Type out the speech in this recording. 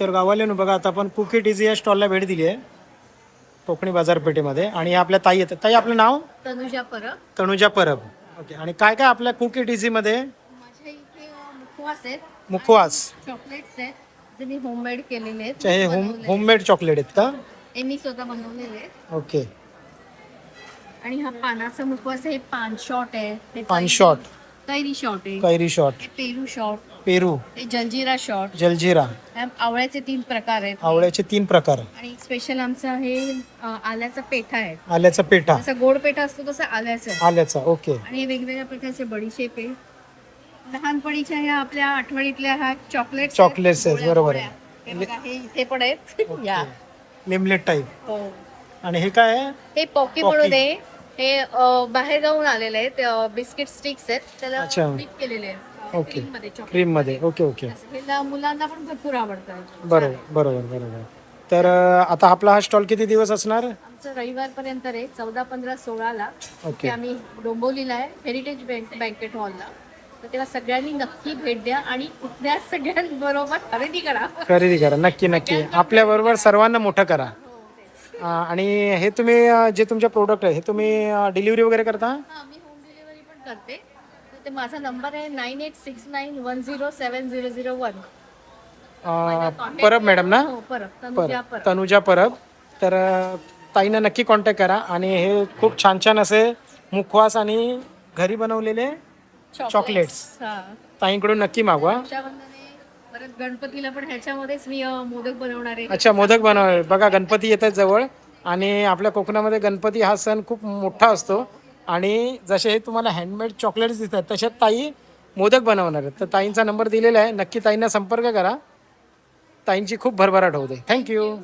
तर गावाल्यानं बघा आता आपण कुकी डिझी या स्टॉलला भेट दिली आहे कोकणी बाजारपेठेमध्ये. आणि आपल्या ताई येतात. ताई आपलं नाव? तनुजा परब. तनुजा परब. ओके. आणि काय काय आपल्या कुकी डिझीमध्ये? माझ्या इथे मुखवास आहेत, मुखवास. चॉकलेट्स आहेत जे मी होममेड केलेले आहेत. अच्छा, हे होममेड चॉकलेट आहेत का? हे मी स्वतः बनवलेले आहेत. ओके. आणि हा पानाचा मुखवास आहे, पान शॉट आहे, हे पान शॉट, कैरी शॉट आहे, कैरी शॉट, हे पेरू शॉट, पेरू, हे जलजिरा शॉट, जलजिरा. आवळ्याचे 3 प्रकार आहेत. आवळ्याचे 3 प्रकार. आणि स्पेशल आमचं आहे आल्याचा पेठा आहे. आल्याचा पेठा. जसा गोड पेठा असतो तसा आल्याचा आहे. आल्याचा. ओके. आणि हे वेगवेगळ्या प्रकारचे बडीशेप आहे. लहानपणीच्या ह्या आपल्या आठवणीतल्या ह्या चॉकलेट्स आहेत, बरोबर आहे. हे बघा, हे इथे पण आहेत. या लिमलेट टाईप. हो. आणि हे काय आहे? हे पॉकी म्हणून आहे. हे बाहेर गावून आलेले आहेत. बिस्किट स्टिक्स आहेत, त्याला अच्छा. डिप केलेले आहेत ओके. cream मध्ये, chocolate क्रीम मध्ये. Okay okay. मध्ये. हे मुलांना पण भरपूर आवडतं. बरोबर बरोबर बरोबर. तर आता आपला हा स्टॉल किती दिवस असणार? आमचं रविवारपर्यंत आहे, 14, 15, 16ला. ओके. ते आम्ही डोंबिवलीला आहे, हेरिटेज बँकेट हॉलला. तर तेव्हा सगळ्यांनी नक्की भेट द्या आणि त्या सगळ्यांबरोबर खरेदी करा. खरेदी करा. नक्की नक्की. आपल्या बरोबर सर्वांना मोठं करा. आणि हे तुम्ही जे तुमचे प्रोडक्ट आहे हे तुम्ही डिलिव्हरी वगैरे करता? हां, मी होम डिलिव्हरी पण करते. तर ते माझा नंबर आहे 9869107001. परब मॅडम ना? हो, परब. तनुजा परब. तनुजा परब. तर ताईंना नक्की कॉन्टॅक्ट करा. आणि हे खूप छान छान असे मुखवास आणि घरी बनवलेले चॉकलेट्स हां. ताईंकडून नक्की मागवा. रक्षाबंधन आहे, परत गणपतीला पण ह्याच्यामध्येच मी मोदक बनवणार आहे. अच्छा, मोदक बनव. बघा गणपती येत आहेत जवळ. आणि आपल्या कोकणामध्ये गणपती हा सण खूप मोठा असतो. आणि जसे हे तुम्हाला हँडमेड चॉकलेट्स दिसतात तशात ताई मोदक बनवणार आहेत. तर ताईंचा नंबर दिलेला आहे, नक्की ताईंना संपर्क करा. ताईंची खूप भरभराट होते. थँक्यू.